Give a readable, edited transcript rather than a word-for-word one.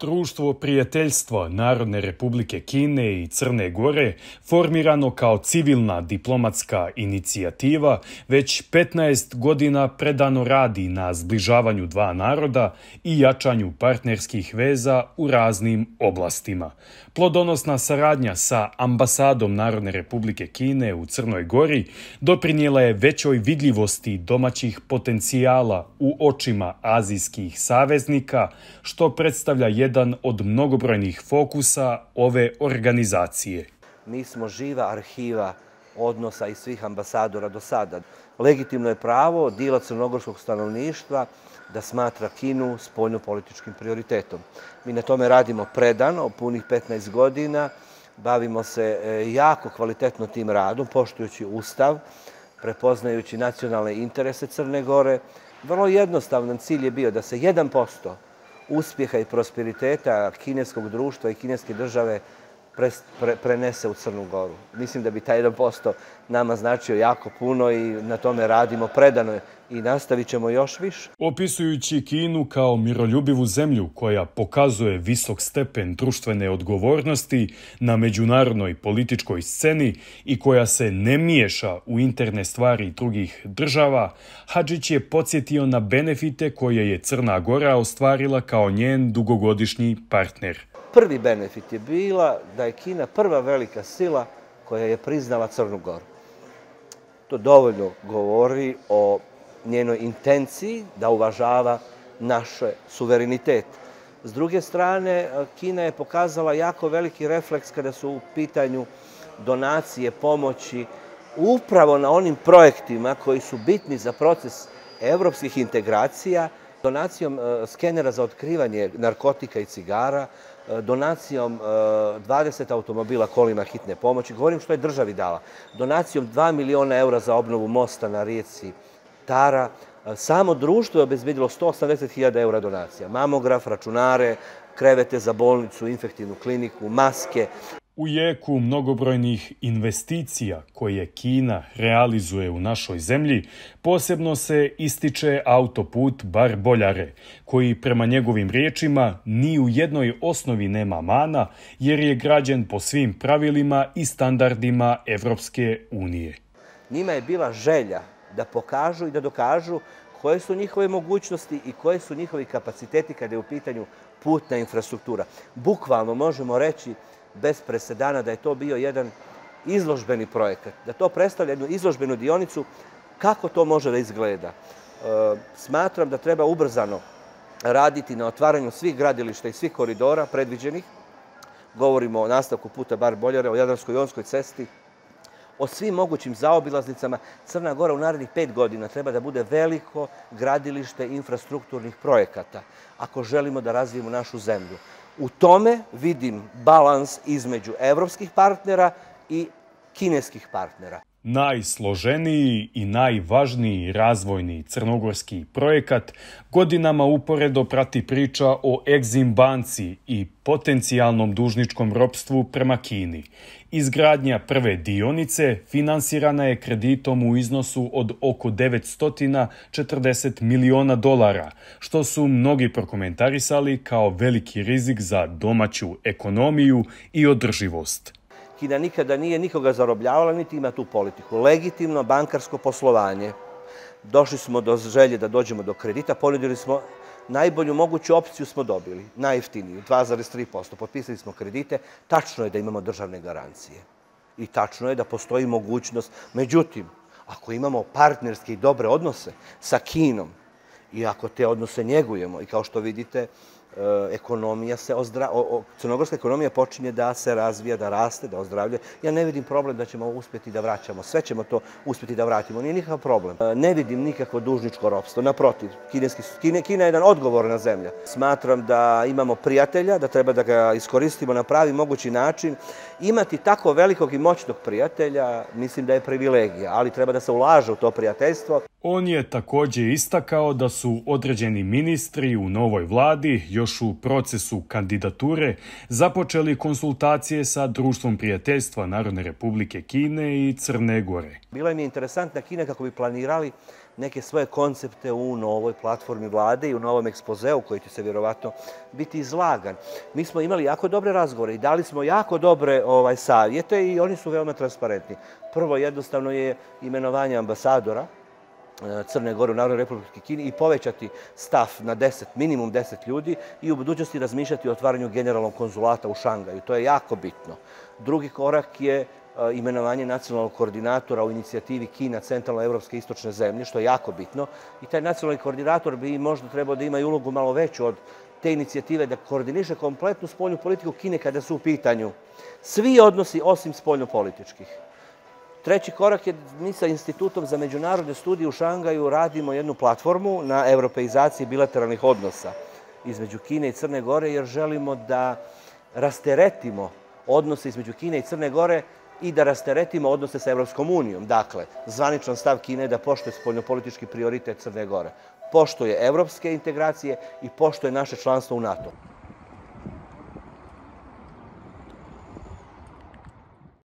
Društvo prijateljstva Narodne Republike Kine i Crne Gore, formirano kao civilna diplomatska inicijativa, već 15 godina predano radi na zbližavanju dva naroda i jačanju partnerskih veza u raznim oblastima. Plodonosna saradnja sa ambasadom Narodne Republike Kine u Crnoj Gori doprinijela je većoj vidljivosti domaćih potencijala u očima azijskih saveznika, što predstavlja jedan od mnogobrojnih fokusa ove organizacije. Mi smo živa arhiva odnosa i svih ambasadora do sada. Legitimno je pravo dijela crnogorskog stanovništva da smatra Kinu spoljnopolitičkim prioritetom. Mi na tome radimo predano, punih 15 godina, bavimo se jako kvalitetno tim radom, poštujući Ustav, prepoznajući nacionalne interese Crne Gore. Vrlo jednostavan cilj je bio da se 1% uspjeha i prosperiteta kineskog društva i kineske države prenese u Crnu Goru. Mislim da bi taj 1% nama značio jako puno i na tome radimo predano i nastavit ćemo još više. Opisujući Kinu kao miroljubivu zemlju koja pokazuje visok stepen društvene odgovornosti na međunarodnoj političkoj sceni i koja se ne miješa u interne stvari drugih država, Hadžić je podsjetio na benefite koje je Crna Gora ostvarila kao njen dugogodišnji partner. Prvi benefit je bila da je Kina prva velika sila koja je priznala Crnu Goru. To dovoljno govori o njenoj intenciji da uvažava naš suverenitet. S druge strane, Kina je pokazala jako veliki refleks kada su u pitanju donacije, pomoći, upravo na onim projektima koji su bitni za proces evropskih integracija, donacijom skenera za otkrivanje narkotika i cigara, donacijom 20 automobila kolima hitne pomoći, govorim što je državi dala, donacijom 2 miliona eura za obnovu mosta na rijeci Tara, samo društvo je obezbedilo 180.000 eura donacija. Mamograf, računare, krevete za bolnicu, infektivnu kliniku, maske. U jeku mnogobrojnih investicija koje Kina realizuje u našoj zemlji, posebno se ističe autoput Bar-Boljare, koji prema njegovim riječima ni u jednoj osnovi nema mana, jer je građen po svim pravilima i standardima Evropske unije. Njima je bila želja da pokažu i da dokažu koje su njihove mogućnosti i koje su njihovi kapaciteti kada je u pitanju putna infrastruktura. Bukvalno možemo reći bez presedana da je to bio jedan izložbeni projekat, da to predstavlja jednu izložbenu dionicu kako to može da izgleda. Smatram da treba ubrzano raditi na otvaranju svih gradilišta i svih koridora predviđenih. Govorimo o nastavku puta Bar-Boljare, o Jadransko-jonskoj cesti, o svim mogućim zaobilaznicama. Crna Gora u narednih 5 godina treba da bude veliko gradilište infrastrukturnih projekata ako želimo da razvijemo našu zemlju. U tome vidim balans između evropskih partnera i kineskih partnera. Najsloženiji i najvažniji razvojni crnogorski projekat godinama uporedo prati priča o Exim banci i potencijalnom dužničkom ropstvu prema Kini. Izgradnja prve dionice finansirana je kreditom u iznosu od oko $940 miliona, što su mnogi prokomentarisali kao veliki rizik za domaću ekonomiju i održivost. Kina nikada nije nikoga zarobljavala, niti ima tu politiku. Legitimno bankarsko poslovanje. Došli smo do želje da dođemo do kredita, ponudili smo najbolju moguću opciju smo dobili, najjeftiniju, 2,3%. Potpisali smo kredite, tačno je da imamo državne garancije i tačno je da postoji mogućnost. Međutim, ako imamo partnerske i dobre odnose sa Kinom i ako te odnose njegujemo i kao što vidite, crnogorska ekonomija počinje da se razvija, da raste, da ozdravlja. Ja ne vidim problem da ćemo uspjeti da vraćamo. Sve ćemo to uspjeti da vratimo. Nije nikakav problem. Ne vidim nikakvo dužničko ropstvo. Naprotiv, Kina je jedan odgovorna zemlja. Smatram da imamo prijatelja, da treba da ga iskoristimo na pravi mogući način. Imati tako velikog i moćnog prijatelja, mislim da je privilegija, ali treba da se ulaže u to prijateljstvo. On je također istakao da su određeni ministri u novoj vladi još u procesu kandidature započeli konsultacije sa Društvom prijateljstva Narodne Republike Kine i Crne Gore. Bila im je interesantna Kina kako bi planirali neke svoje koncepte u novoj platformi vlade i u novom ekspozeu koji će se vjerovatno biti izlagan. Mi smo imali jako dobre razgovore i dali smo jako dobre savjete i oni su veoma transparentni. Prvo, jednostavno je imenovanje ambasadora Crne Gore u Narodnoj Republici Kini i povećati staf na 10, minimum 10 ljudi i u budućnosti razmišljati o otvaranju generalnog konzulata u Šangaju. To je jako bitno. Drugi korak je imenovanje nacionalnog koordinatora u inicijativi Kina, centralno-evropske istočne zemlje, što je jako bitno. I taj nacionalni koordinator bi možda trebao da ima i ulogu malo veću od te inicijative, da koordiniše kompletnu spoljnu politiku Kine kada su u pitanju svi odnosi osim spoljnopolitičkih. Treći korak je, mi sa Institutom za međunarodne studije u Šangaju radimo jednu platformu na evropeizaciji bilateralnih odnosa između Kine i Crne Gore, jer želimo da rasteretimo odnose između Kine i Crne Gore i da rasteretimo odnose sa Evropskom unijom. Dakle, zvaničan stav Kine je da poštuje spoljnopolitički prioritet Crne Gore, poštuje evropske integracije i poštuje naše članstvo u NATO.